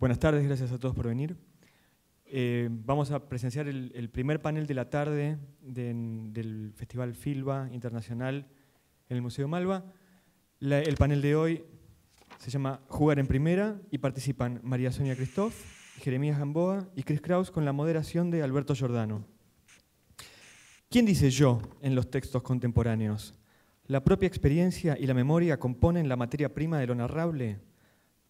Buenas tardes, gracias a todos por venir. Vamos a presenciar el primer panel de la tarde del Festival Filba Internacional en el Museo Malva. El panel de hoy se llama Jugar en Primera y participan María Sonia Christoph, Jeremías Gamboa y Chris Kraus con la moderación de Alberto Giordano. ¿Quién dice yo en los textos contemporáneos? La propia experiencia y la memoria componen la materia prima de lo narrable.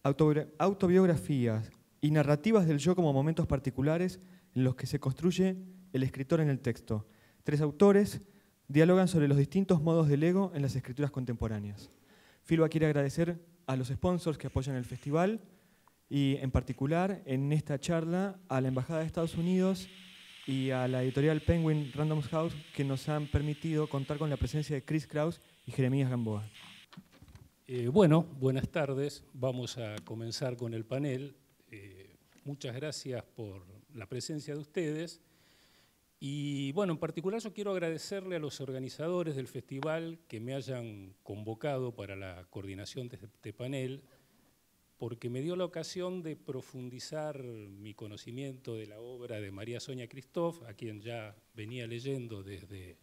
Autobiografías y narrativas del yo como momentos particulares en los que se construye el escritor en el texto. Tres autores dialogan sobre los distintos modos del ego en las escrituras contemporáneas. Filba quiere agradecer a los sponsors que apoyan el festival y en particular en esta charla a la Embajada de Estados Unidos y a la editorial Penguin Random House que nos han permitido contar con la presencia de Chris Kraus y Jeremías Gamboa. Bueno, buenas tardes. Vamos a comenzar con el panel. Muchas gracias por la presencia de ustedes. Y bueno, en particular yo quiero agradecerle a los organizadores del festival que me hayan convocado para la coordinación de este panel, porque me dio la ocasión de profundizar mi conocimiento de la obra de María Sonia Christoph, a quien ya venía leyendo desde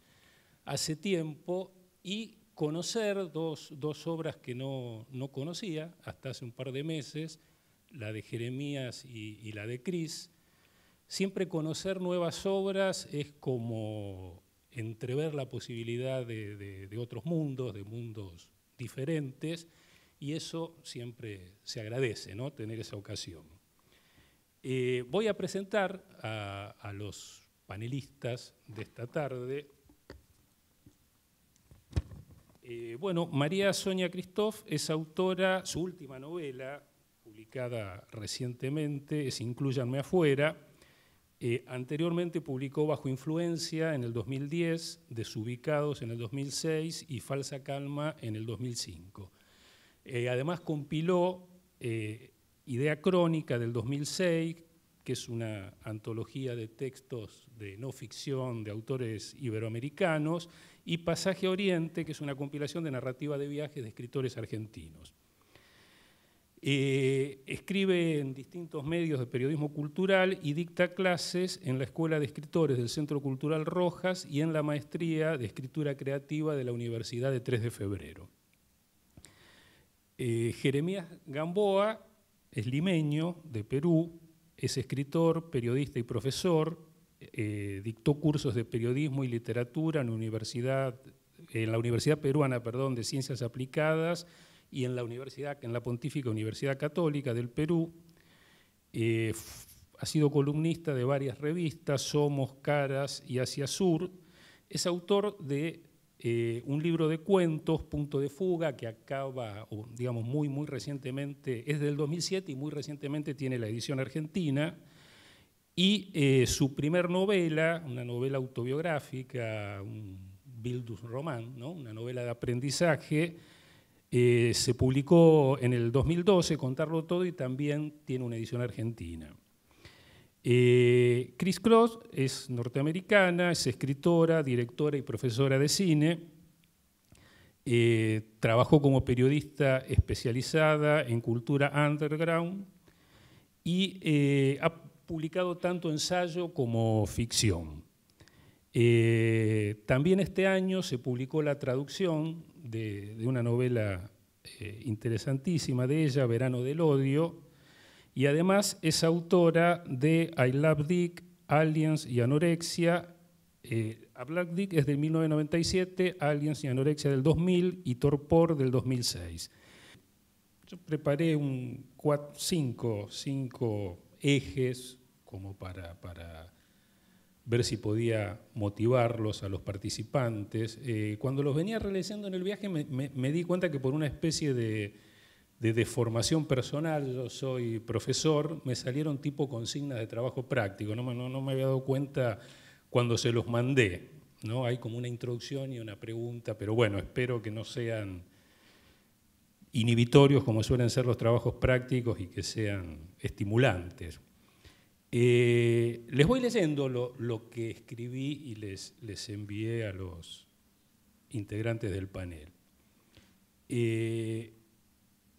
hace tiempo, y conocer dos obras que no conocía hasta hace un par de meses, la de Jeremías y la de Chris. Siempre conocer nuevas obras es como entrever la posibilidad de otros mundos, de mundos diferentes, y eso siempre se agradece, ¿no? Tener esa ocasión. Voy a presentar a los panelistas de esta tarde. Bueno, María Sonia Christoph es autora, su última novela, publicada recientemente, es Inclúyanme afuera. Anteriormente publicó Bajo Influencia en el 2010, Desubicados en el 2006 y Falsa Calma en el 2005. Además compiló Idea Crónica del 2006, que es una antología de textos de no ficción de autores iberoamericanos, y Pasaje a Oriente, que es una compilación de narrativa de viajes de escritores argentinos. Escribe en distintos medios de periodismo cultural y dicta clases en la Escuela de Escritores del Centro Cultural Rojas y en la Maestría de Escritura Creativa de la Universidad de 3 de Febrero. Jeremías Gamboa es limeño, de Perú, es escritor, periodista y profesor, dictó cursos de periodismo y literatura en la Universidad Peruana de Ciencias Aplicadas y en la Pontífica Universidad Católica del Perú. Ha sido columnista de varias revistas, Somos, Caras y Hacia Sur. Es autor de un libro de cuentos, Punto de Fuga, que acaba, digamos, muy recientemente, es del 2007 y muy recientemente tiene la edición argentina. Y su primer novela, una novela autobiográfica, un Bildungsroman, ¿no? Una novela de aprendizaje, se publicó en el 2012, Contarlo Todo, y también tiene una edición argentina. Chris Kraus es norteamericana, es escritora, directora y profesora de cine. Trabajó como periodista especializada en cultura underground y ha publicado tanto ensayo como ficción. También este año se publicó la traducción de una novela interesantísima de ella, Verano del Odio, y además es autora de I Love Dick, Aliens y Anorexia. Black Dick es de 1997, Aliens y Anorexia del 2000 y Torpor del 2006. Yo preparé cinco ejes como para ver si podía motivarlos a los participantes. Cuando los venía releyendo en el viaje me di cuenta que por una especie de deformación personal, yo soy profesor, me salieron tipo consignas de trabajo práctico, no me había dado cuenta cuando se los mandé, ¿no? Hay como una introducción y una pregunta, pero bueno, espero que no sean inhibitorios como suelen ser los trabajos prácticos y que sean estimulantes. Les voy leyendo lo que escribí y les envié a los integrantes del panel.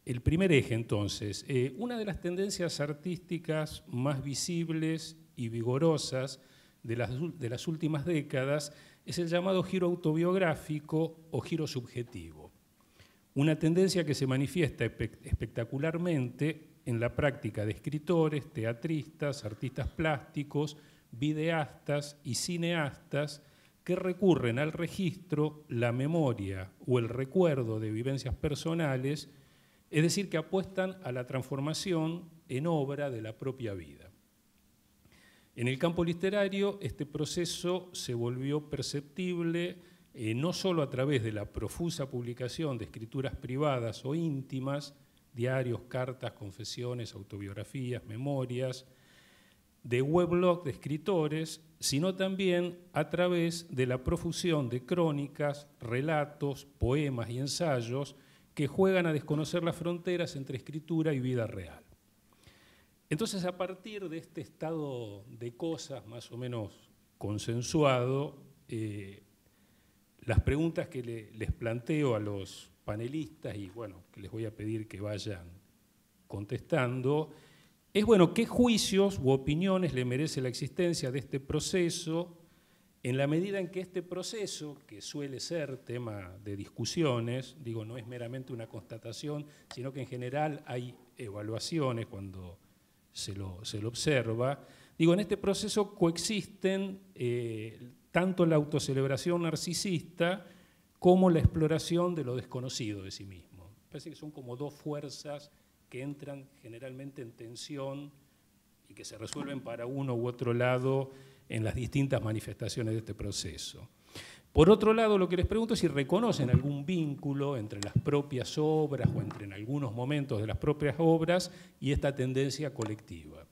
El primer eje, entonces, una de las tendencias artísticas más visibles y vigorosas de las últimas décadas es el llamado giro autobiográfico o giro subjetivo. Una tendencia que se manifiesta espectacularmente en la práctica de escritores, teatristas, artistas plásticos, videastas y cineastas que recurren al registro, la memoria o el recuerdo de vivencias personales, es decir, que apuestan a la transformación en obra de la propia vida. En el campo literario, este proceso se volvió perceptible no solo a través de la profusa publicación de escrituras privadas o íntimas, diarios, cartas, confesiones, autobiografías, memorias, de weblogs de escritores, sino también a través de la profusión de crónicas, relatos, poemas y ensayos que juegan a desconocer las fronteras entre escritura y vida real. Entonces, a partir de este estado de cosas más o menos consensuado, las preguntas que les planteo a los panelistas y bueno, que les voy a pedir que vayan contestando, es bueno, ¿qué juicios u opiniones le merece la existencia de este proceso en la medida en que este proceso, que suele ser tema de discusiones, digo, no es meramente una constatación, sino que en general hay evaluaciones cuando se lo observa, digo, en este proceso coexisten tanto la autocelebración narcisista como la exploración de lo desconocido de sí mismo. Parece que son como dos fuerzas que entran generalmente en tensión y que se resuelven para uno u otro lado en las distintas manifestaciones de este proceso. Por otro lado, lo que les pregunto es si reconocen algún vínculo entre las propias obras o entre en algunos momentos de las propias obras y esta tendencia colectiva.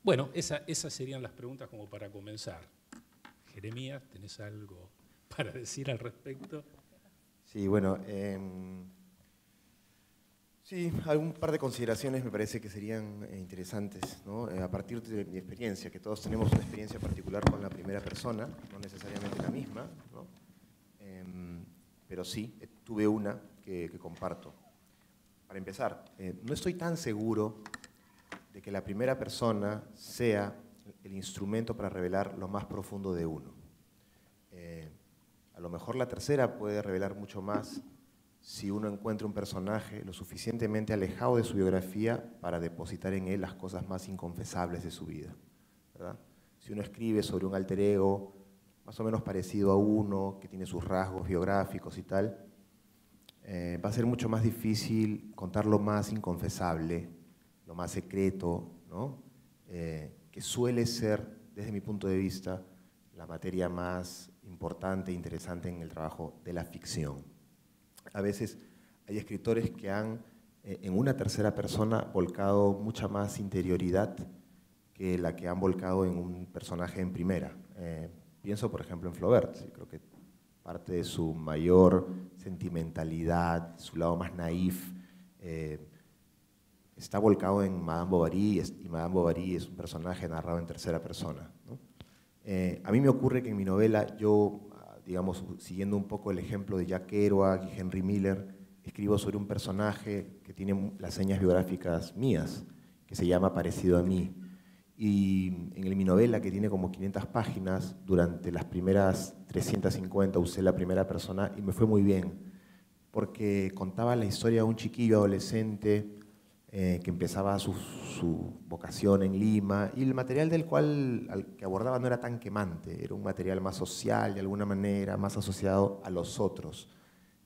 Bueno, esas serían las preguntas como para comenzar. Jeremías, ¿tenés algo para decir al respecto? Sí, bueno, sí, algún par de consideraciones me parece que serían interesantes, ¿no? A partir de mi experiencia, que todos tenemos una experiencia particular con la primera persona, no necesariamente la misma, ¿no? Pero sí, tuve una que comparto. Para empezar, no estoy tan seguro de que la primera persona sea el instrumento para revelar lo más profundo de uno. A lo mejor la tercera puede revelar mucho más si uno encuentra un personaje lo suficientemente alejado de su biografía para depositar en él las cosas más inconfesables de su vida, ¿verdad? Si uno escribe sobre un alter ego más o menos parecido a uno, que tiene sus rasgos biográficos y tal, va a ser mucho más difícil contar lo más inconfesable, lo más secreto, ¿no? Que suele ser, desde mi punto de vista, la materia más importante e interesante en el trabajo de la ficción. A veces hay escritores que han, en una tercera persona, volcado mucha más interioridad que la que han volcado en un personaje en primera. Pienso, por ejemplo, en Flaubert. Sí, creo que parte de su mayor sentimentalidad, su lado más naif, está volcado en Madame Bovary, y Madame Bovary es un personaje narrado en tercera persona, ¿no? A mí me ocurre que en mi novela yo, digamos, siguiendo un poco el ejemplo de Jack Kerouac y Henry Miller, escribo sobre un personaje que tiene las señas biográficas mías, que se llama Parecido a mí. Y en mi novela, que tiene como 500 páginas, durante las primeras 350 usé la primera persona y me fue muy bien, porque contaba la historia de un chiquillo adolescente que empezaba su vocación en Lima, y el material que abordaba no era tan quemante, era un material más social, de alguna manera, más asociado a los otros.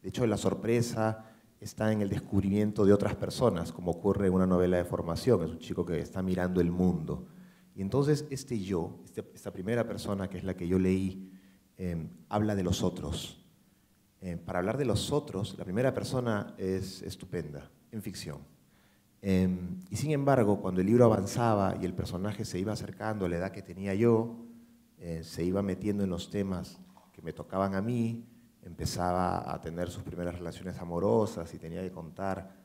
De hecho, la sorpresa está en el descubrimiento de otras personas, como ocurre en una novela de formación, es un chico que está mirando el mundo. Y entonces esta primera persona, que es la que yo leí, habla de los otros. Para hablar de los otros, la primera persona es estupenda, en ficción. Y sin embargo, cuando el libro avanzaba y el personaje se iba acercando a la edad que tenía yo, se iba metiendo en los temas que me tocaban a mí, empezaba a tener sus primeras relaciones amorosas y tenía que contar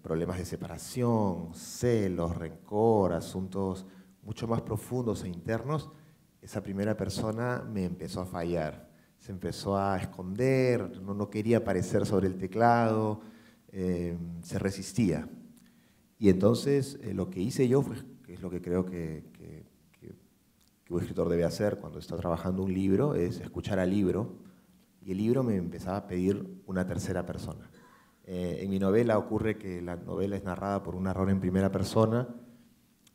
problemas de separación, celos, rencor, asuntos mucho más profundos e internos, esa primera persona me empezó a fallar. se empezó a esconder, no quería aparecer sobre el teclado, se resistía. Y entonces lo que hice yo, que es lo que creo que un escritor debe hacer cuando está trabajando un libro, es escuchar al libro, y el libro me empezaba a pedir una tercera persona. En mi novela ocurre que la novela es narrada por un narrador en primera persona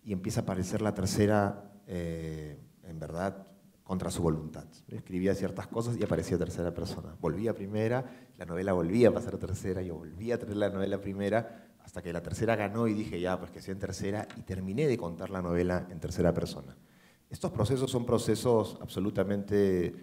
y empieza a aparecer la tercera, en verdad, contra su voluntad. Escribía ciertas cosas y aparecía tercera persona. Volvía a primera, la novela volvía a pasar a tercera, yo volvía a traer la novela primera, hasta que la tercera ganó y dije, ya, pues que sea en tercera, y terminé de contar la novela en tercera persona. Estos procesos son procesos absolutamente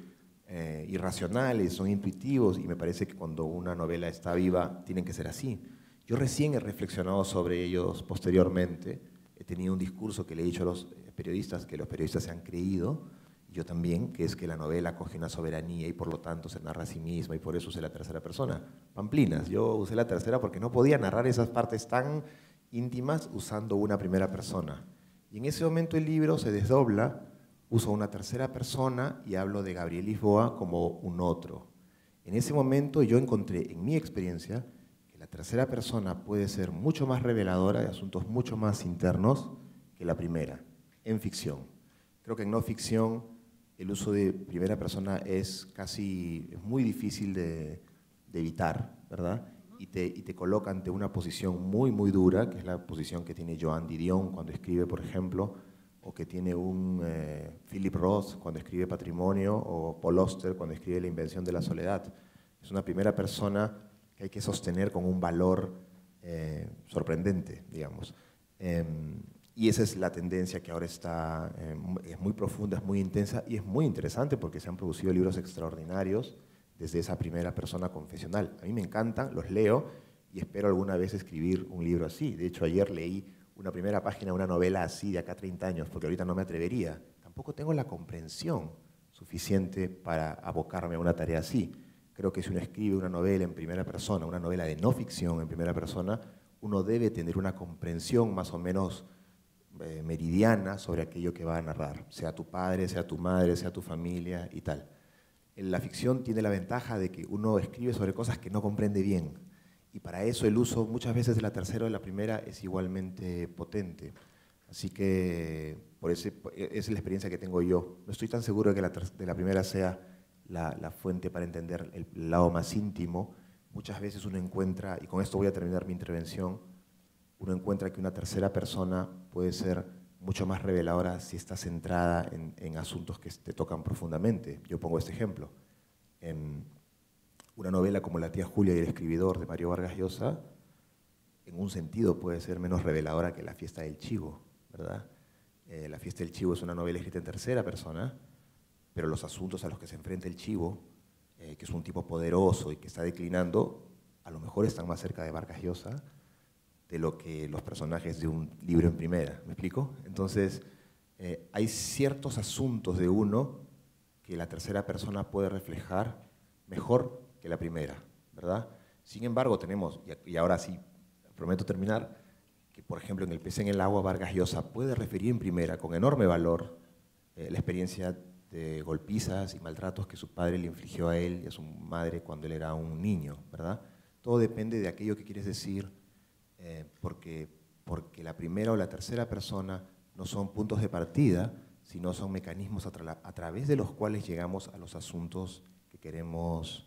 irracionales, son intuitivos, y me parece que cuando una novela está viva tienen que ser así. Yo recién he reflexionado sobre ellos posteriormente, he tenido un discurso que le he dicho a los periodistas, que los periodistas se han creído, yo también, que es que la novela coge una soberanía y por lo tanto se narra a sí misma, y por eso usé la tercera persona. Pamplinas, yo usé la tercera porque no podía narrar esas partes tan íntimas usando una primera persona. Y en ese momento el libro se desdobla, uso una tercera persona y hablo de Gabriel Lisboa como un otro. En ese momento yo encontré en mi experiencia que la tercera persona puede ser mucho más reveladora de asuntos mucho más internos que la primera, en ficción. Creo que en no ficción el uso de primera persona es muy difícil de evitar, ¿verdad? Y te coloca ante una posición muy, muy dura, que es la posición que tiene Joan Didion cuando escribe, por ejemplo, o que tiene un Philip Roth cuando escribe Patrimonio, o Paul Auster cuando escribe La invención de la soledad. Es una primera persona que hay que sostener con un valor sorprendente, digamos. Y esa es la tendencia que ahora está, es muy profunda, es muy intensa y es muy interesante porque se han producido libros extraordinarios desde esa primera persona confesional. A mí me encantan, los leo y espero alguna vez escribir un libro así. De hecho, ayer leí una primera página de una novela así de acá a 30 años, porque ahorita no me atrevería. Tampoco tengo la comprensión suficiente para abocarme a una tarea así. Creo que si uno escribe una novela en primera persona, una novela de no ficción en primera persona, uno debe tener una comprensión más o menos meridiana sobre aquello que va a narrar, sea tu padre, sea tu madre, sea tu familia y tal. La ficción tiene la ventaja de que uno escribe sobre cosas que no comprende bien, y para eso el uso muchas veces de la tercera o de la primera es igualmente potente. Así que esa es la experiencia que tengo yo. No estoy tan seguro de que de la primera sea la fuente para entender el lado más íntimo. Muchas veces uno encuentra, y con esto voy a terminar mi intervención, uno encuentra que una tercera persona puede ser mucho más reveladora si está centrada en asuntos que te tocan profundamente. Yo pongo este ejemplo. Una novela como La tía Julia y el escribidor de Mario Vargas Llosa, en un sentido puede ser menos reveladora que La fiesta del chivo, ¿verdad? La fiesta del chivo es una novela escrita en tercera persona, pero los asuntos a los que se enfrenta el chivo, que es un tipo poderoso y que está declinando, a lo mejor están más cerca de Vargas Llosa de lo que los personajes de un libro en primera. ¿Me explico? Entonces, hay ciertos asuntos de uno que la tercera persona puede reflejar mejor que la primera, ¿verdad? Sin embargo, tenemos, y ahora sí, prometo terminar, que por ejemplo en El pez en el agua, Vargas Llosa puede referir en primera con enorme valor la experiencia de golpizas y maltratos que su padre le infligió a él y a su madre cuando él era un niño, ¿verdad? Todo depende de aquello que quieres decir, porque la primera o la tercera persona no son puntos de partida, sino son mecanismos a través de los cuales llegamos a los asuntos que queremos,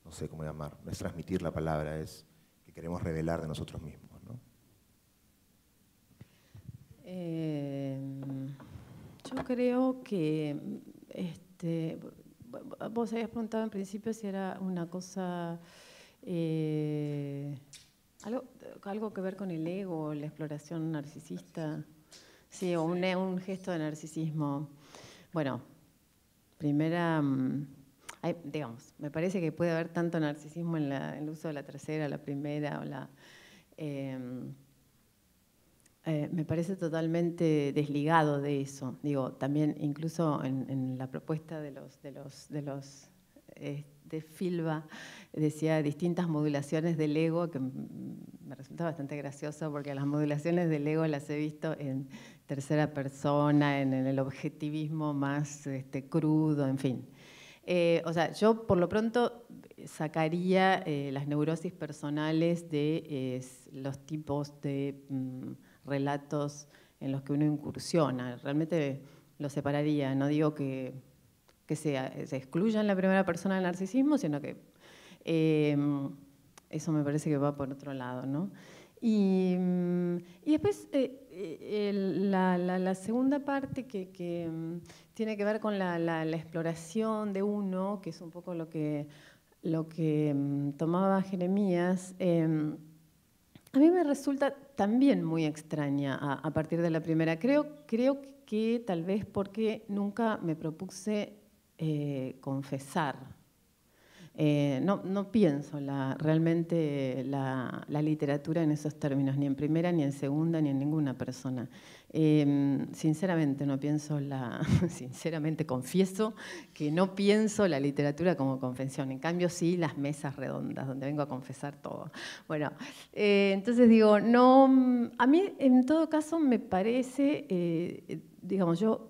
no sé cómo llamar, no es transmitir la palabra, es que queremos revelar de nosotros mismos, ¿no? Yo creo que vos habías preguntado en principio si era una cosa, algo que ver con el ego, la exploración narcisista, sí, o un gesto de narcisismo. Bueno, primera, digamos, me parece que puede haber tanto narcisismo en el uso de la tercera, la primera, o me parece totalmente desligado de eso. Digo, también incluso en la propuesta de Filba decía distintas modulaciones del ego que me resulta bastante gracioso porque las modulaciones del ego las he visto en tercera persona, en el objetivismo más crudo, en fin. O sea, yo por lo pronto sacaría las neurosis personales de los tipos de relatos en los que uno incursiona. Realmente lo separaría, no digo que se excluya en la primera persona del narcisismo, sino que eso me parece que va por otro lado, ¿no? Y después la segunda parte que tiene que ver con la exploración de uno, que es un poco lo que tomaba Jeremías, a mí me resulta también muy extraña a partir de la primera. Creo que tal vez porque nunca me propuse confesar. No pienso realmente la literatura en esos términos, ni en primera, ni en segunda, ni en ninguna persona. Sinceramente no pienso sinceramente confieso que no pienso la literatura como confesión. En cambio sí las mesas redondas, donde vengo a confesar todo. Bueno, entonces digo, no, a mí en todo caso me parece, digamos, yo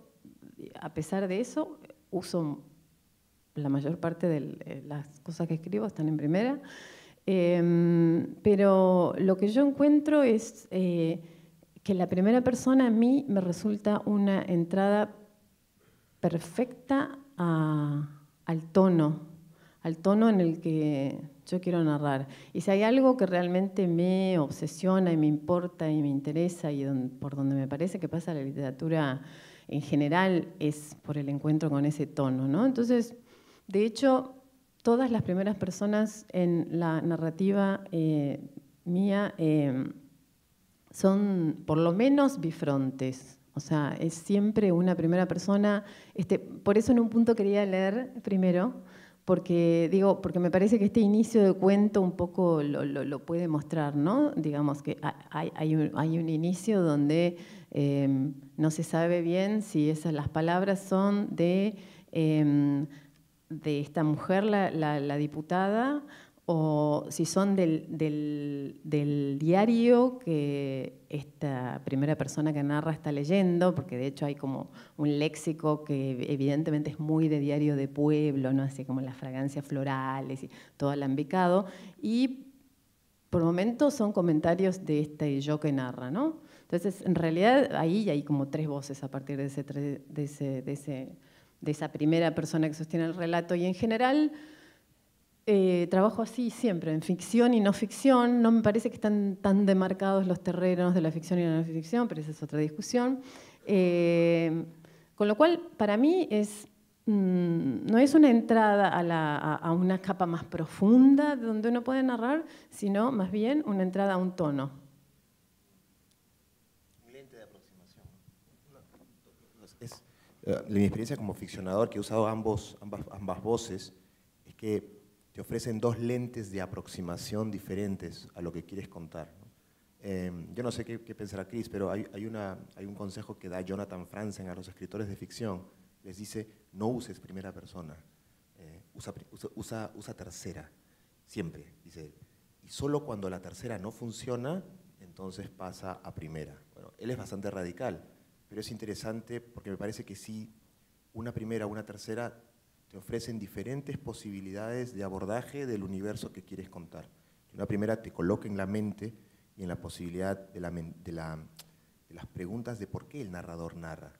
a pesar de eso uso la mayor parte de las cosas que escribo están en primera, pero lo que yo encuentro es que la primera persona a mí me resulta una entrada perfecta al tono en el que yo quiero narrar. Y si hay algo que realmente me obsesiona y me importa y me interesa y por donde me parece que pasa la literatura en general es por el encuentro con ese tono, ¿no? Entonces, de hecho, todas las primeras personas en la narrativa mía son por lo menos bifrontes. O sea, es siempre una primera persona. Por eso en un punto quería leer primero, porque me parece que este inicio de cuento un poco lo puede mostrar, ¿no? Digamos que hay un inicio donde no se sabe bien si las palabras son de esta mujer, la diputada, o si son del diario que esta primera persona que narra está leyendo, porque de hecho hay como un léxico que evidentemente es muy de diario de pueblo, ¿no? Así como las fragancias florales y todo alambicado, y por momentos son comentarios de este yo que narra, ¿no? Entonces, en realidad ahí hay como tres voces a partir de esa primera persona que sostiene el relato, y en general trabajo así siempre, en ficción y no ficción. No me parece que están tan demarcados los terrenos de la ficción y la no ficción, pero esa es otra discusión. Con lo cual, para mí no es una entrada a una capa más profunda donde uno puede narrar, sino más bien una entrada a un tono. Un lente de aproximación. Mi experiencia como ficcionador, que he usado ambas voces, es que te ofrecen dos lentes de aproximación diferentes a lo que quieres contar, ¿no? Yo no sé qué pensará Chris, pero hay un consejo que da Jonathan Franzen a los escritores de ficción. Les dice, no uses primera persona, usa tercera, siempre. Dice, y solo cuando la tercera no funciona, entonces pasa a primera. Bueno, él es bastante radical, pero es interesante porque me parece que sí, una primera o una tercera te ofrecen diferentes posibilidades de abordaje del universo que quieres contar. Una primera te coloca en la mente y en la posibilidad de las preguntas de por qué el narrador narra,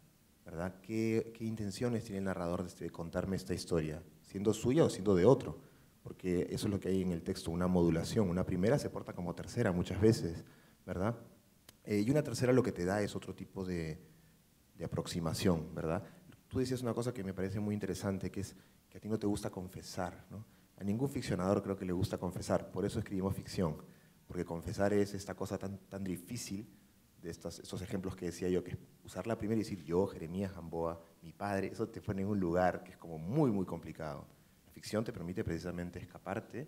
¿verdad? ¿Qué intenciones tiene el narrador de contarme esta historia? ¿Siendo suya o siendo de otro? Porque eso es lo que hay en el texto, una modulación. Una primera se porta como tercera muchas veces, ¿verdad? Y una tercera lo que te da es otro tipo de aproximación, ¿verdad? Tú decías una cosa que me parece muy interesante, que es que a ti no te gusta confesar, ¿no? A ningún ficcionador creo que le gusta confesar, por eso escribimos ficción, porque confesar es esta cosa tan difícil, de estos ejemplos que decía yo, que es usar la primera y decir yo, Jeremías Gamboa, mi padre, eso te pone en un lugar que es como muy, muy complicado. La ficción te permite precisamente escaparte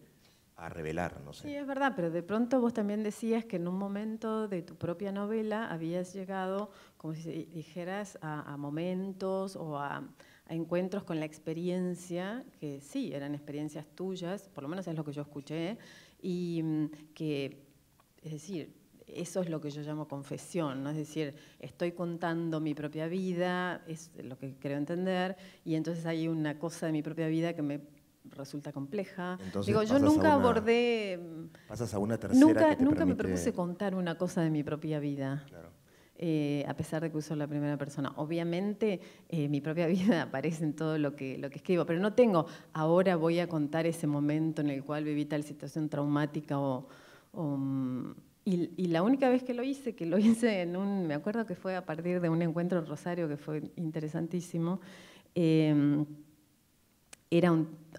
a revelar, no sé. Sí, es verdad, pero de pronto vos también decías que en un momento de tu propia novela habías llegado, como si dijeras, a momentos o a encuentros con la experiencia, que sí, eran experiencias tuyas, por lo menos es lo que yo escuché, y que es decir, eso es lo que yo llamo confesión, ¿no? Es decir, estoy contando mi propia vida, es lo que creo entender, y entonces hay una cosa de mi propia vida que me resulta compleja. Entonces, digo, yo nunca abordé... Pasas a una tercera Nunca me propuse contar una cosa de mi propia vida. Claro. A pesar de que uso la primera persona. Obviamente mi propia vida aparece en todo lo que escribo, pero no tengo, ahora voy a contar ese momento en el cual viví tal situación traumática y la única vez que lo hice me acuerdo que fue a partir de un encuentro en Rosario que fue interesantísimo,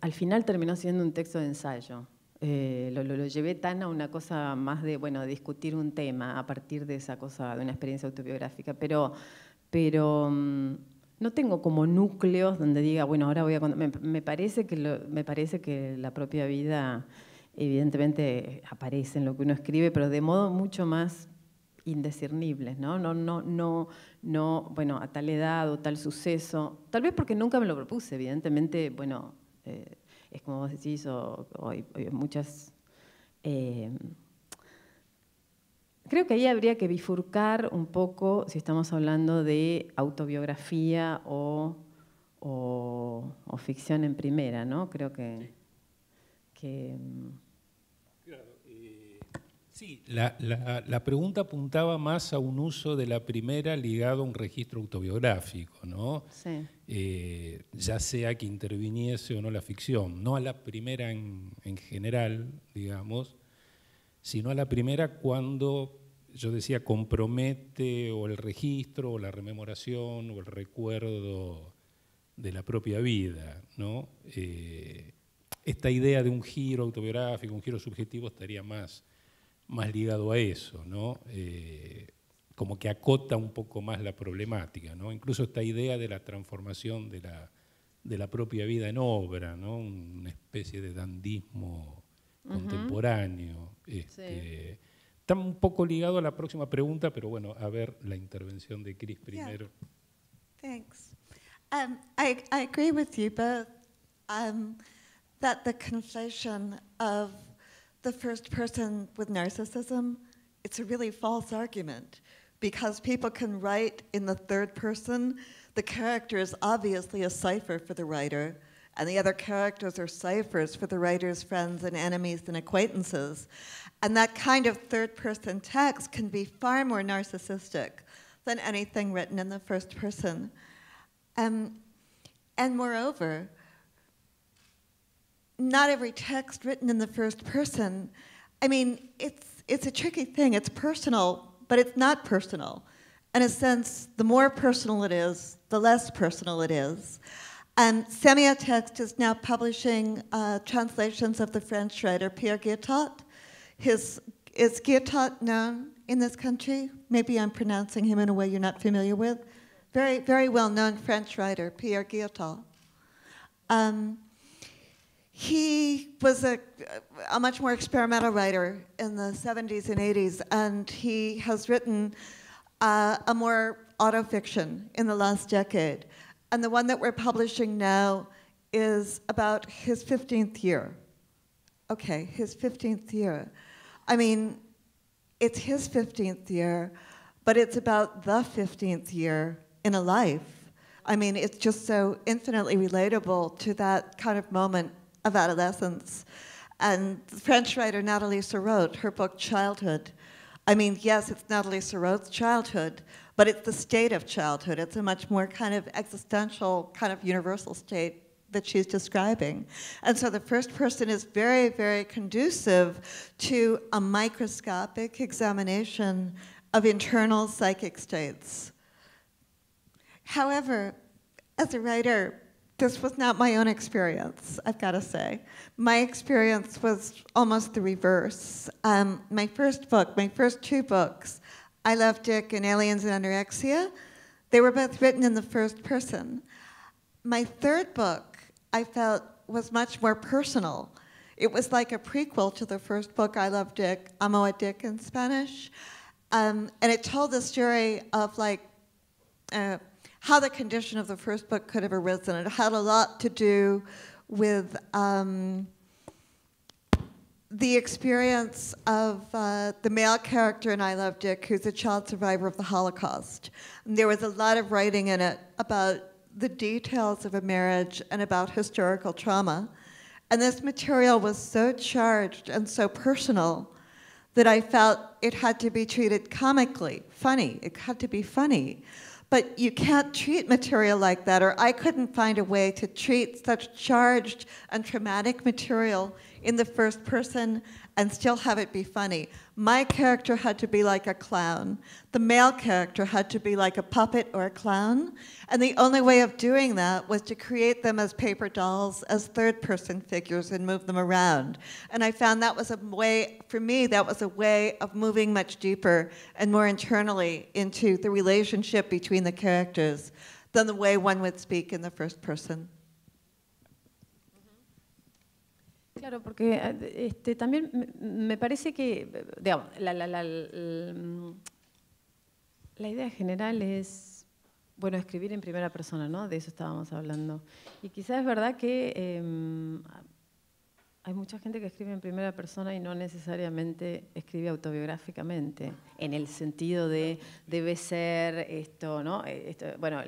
al final terminó siendo un texto de ensayo. Lo llevé tan a una cosa más de, bueno, discutir un tema a partir de esa cosa, de una experiencia autobiográfica, pero no tengo como núcleos donde diga, bueno, ahora voy a contar. Me parece que la propia vida evidentemente aparece en lo que uno escribe, pero de modo mucho más indiscernibles, ¿no? No, bueno, a tal edad o tal suceso, tal vez porque nunca me lo propuse, evidentemente, bueno, es como vos decís, o muchas... creo que ahí habría que bifurcar un poco si estamos hablando de autobiografía o ficción en primera, ¿no? Creo que claro, sí, la pregunta apuntaba más a un uso de la primera ligado a un registro autobiográfico, ¿no? Sí. Ya sea que interviniese o no la ficción, no a la primera en general, digamos, sino a la primera cuando, yo decía, compromete o el registro o la rememoración o el recuerdo de la propia vida, ¿no? Esta idea de un giro autobiográfico, un giro subjetivo, estaría más ligado a eso, ¿no? Como que acota un poco más la problemática, ¿no? Incluso esta idea de la transformación de la propia vida en obra, ¿no? Una especie de dandismo contemporáneo. Sí. Está un poco ligado a la próxima pregunta, pero bueno, a ver la intervención de Cris primero. Yeah. Thanks. I agree with you both that the conflation of the first person with narcissism, it's a really false argument because people can write in the third person. The character is obviously a cipher for the writer, and the other characters are ciphers for the writer's friends and enemies and acquaintances. And that kind of third person text can be far more narcissistic than anything written in the first person. And moreover, not every text written in the first person, I mean, it's a tricky thing. It's personal, but it's not personal. In a sense, the more personal it is, the less personal it is. Semiotext is now publishing translations of the French writer Pierre Guillotot. Is Guillotot known in this country? Maybe I'm pronouncing him in a way you're not familiar with. Very, very well-known French writer, Pierre Guillotot. He was a much more experimental writer in the 70s and 80s, and he has written a more autofiction in the last decade. And the one that we're publishing now is about his 15th year. Okay, his 15th year. I mean, it's his 15th year, but it's about the 15th year in a life. I mean, it's just so infinitely relatable to that kind of moment of adolescence. And the French writer Nathalie Sarraute, her book Childhood, I mean, yes, it's Nathalie Sarraute's childhood, but it's the state of childhood. It's a much more kind of existential, kind of universal state that she's describing. And so the first person is very, very conducive to a microscopic examination of internal psychic states. However, as a writer, this was not my own experience, I've got to say. My experience was almost the reverse. My first two books, I Love Dick and Aliens and Anorexia, they were both written in the first person. My third book, I felt, was much more personal. It was like a prequel to the first book, I Love Dick, Amo a Dick in Spanish. And it told the story of how the condition of the first book could have arisen. It had a lot to do with the experience of the male character in I Love Dick, who's a child survivor of the Holocaust. And there was a lot of writing in it about the details of a marriage and about historical trauma. And this material was so charged and so personal that I felt it had to be treated comically, funny. It had to be funny. But you can't treat material like that, or I couldn't find a way to treat such charged and traumatic material in the first person and still have it be funny. My character had to be like a clown. The male character had to be like a puppet or a clown. And the only way of doing that was to create them as paper dolls, as third-person figures, and move them around. And I found that was a way, for me, that was a way of moving much deeper and more internally into the relationship between the characters than the way one would speak in the first person. Claro, porque también me parece que, digamos, la idea general es, bueno, escribir en primera persona, ¿no? De eso estábamos hablando. Y quizás es verdad que hay mucha gente que escribe en primera persona y no necesariamente escribe autobiográficamente, en el sentido de debe ser esto, ¿no? Bueno,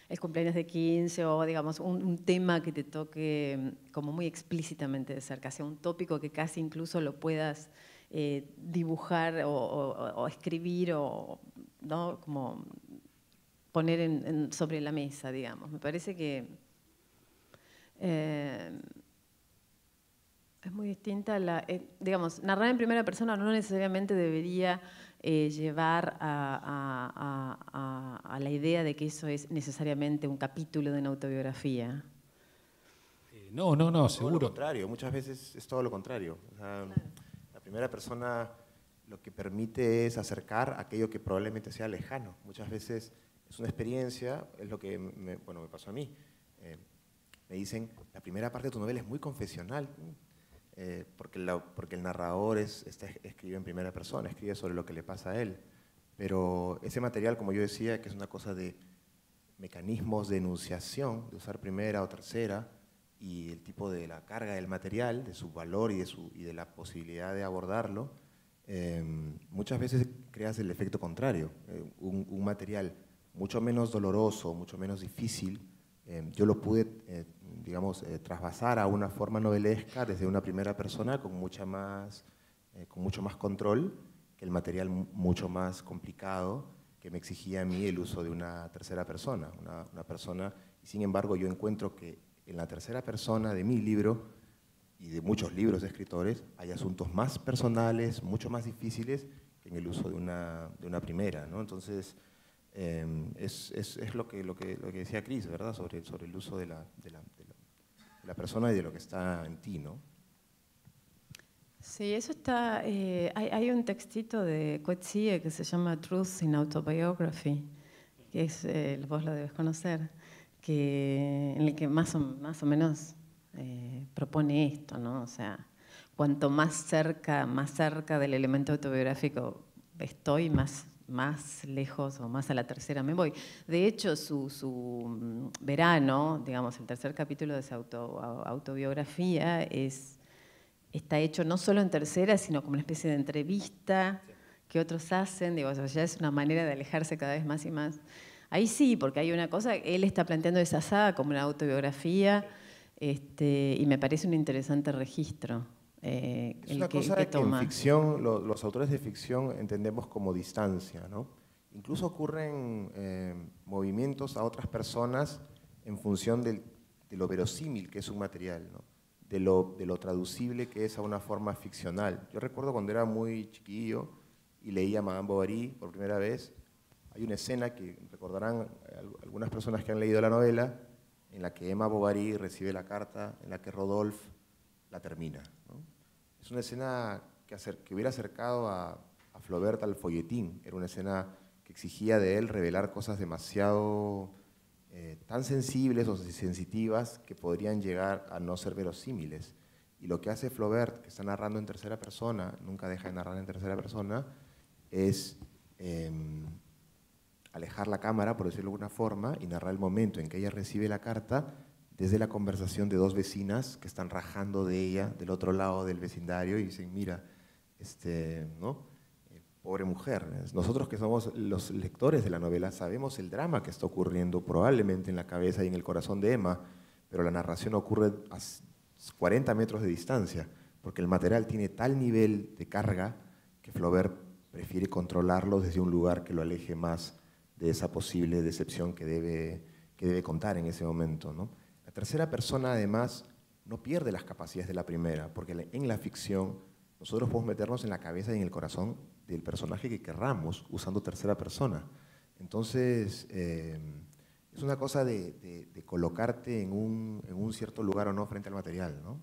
el cumpleaños de 15 o, digamos, un tema que te toque como muy explícitamente de cerca, sea un tópico que casi incluso lo puedas dibujar o escribir o, ¿no? Como poner sobre la mesa, digamos. Me parece que es muy distinta digamos, narrar en primera persona no necesariamente debería llevar a la idea de que eso es necesariamente un capítulo de una autobiografía. No, seguro. Todo lo contrario, muchas veces es todo lo contrario. O sea, claro. La primera persona lo que permite es acercar aquello que probablemente sea lejano. Muchas veces es una experiencia, es lo que me pasó a mí. Me dicen, la primera parte de tu novela es muy confesional. Porque el narrador escribe en primera persona, escribe sobre lo que le pasa a él. Pero ese material, como yo decía, que es una cosa de mecanismos de enunciación, de usar primera o tercera, y el tipo de la carga del material, de su valor y de la posibilidad de abordarlo, muchas veces creas el efecto contrario. Un material mucho menos doloroso, mucho menos difícil, yo lo pude, digamos, trasvasar a una forma novelesca desde una primera persona con mucho más control que el material mucho más complicado que me exigía a mí el uso de una tercera persona. Una persona, y sin embargo yo encuentro que en la tercera persona de mi libro y de muchos libros de escritores hay asuntos más personales, mucho más difíciles que en el uso de una primera, ¿no? Entonces, es lo que decía Cris, ¿verdad? Sobre el uso de la persona y de lo que está en ti, ¿no? Sí, eso está. Hay un textito de Coetzee que se llama Truth in Autobiography, que es, vos lo debes conocer, en el que más o menos propone esto, ¿no? O sea, cuanto más cerca del elemento autobiográfico estoy, más lejos o más a la tercera me voy. De hecho, su verano, digamos, el tercer capítulo de su autobiografía está hecho no solo en tercera, sino como una especie de entrevista que otros hacen. Digo, o sea, ya es una manera de alejarse cada vez más y más. Ahí sí, porque hay una cosa, él está planteando esa saga como una autobiografía, y me parece un interesante registro. Es una cosa que en ficción, los autores de ficción entendemos como distancia, ¿no? Incluso ocurren movimientos a otras personas en función de lo verosímil que es un material, ¿no? De lo traducible que es a una forma ficcional. Yo recuerdo cuando era muy chiquillo y leía Madame Bovary por primera vez, hay una escena que recordarán algunas personas que han leído la novela, en la que Emma Bovary recibe la carta, en la que Rodolphe la termina, ¿no? Es una escena que hubiera acercado a Flaubert al folletín. Era una escena que exigía de él revelar cosas demasiado tan sensibles o sensitivas que podrían llegar a no ser verosímiles. Y lo que hace Flaubert, que está narrando en tercera persona, nunca deja de narrar en tercera persona, es alejar la cámara, por decirlo de alguna forma, y narrar el momento en que ella recibe la carta desde la conversación de dos vecinas que están rajando de ella del otro lado del vecindario y dicen, mira, ¿no? Pobre mujer. Nosotros que somos los lectores de la novela sabemos el drama que está ocurriendo probablemente en la cabeza y en el corazón de Emma, pero la narración ocurre a 40 metros de distancia, porque el material tiene tal nivel de carga que Flaubert prefiere controlarlo desde un lugar que lo aleje más de esa posible decepción que debe contar en ese momento, ¿no? La tercera persona, además, no pierde las capacidades de la primera, porque en la ficción nosotros podemos meternos en la cabeza y en el corazón del personaje que querramos usando tercera persona. Entonces, es una cosa de colocarte en un cierto lugar o no frente al material, ¿no?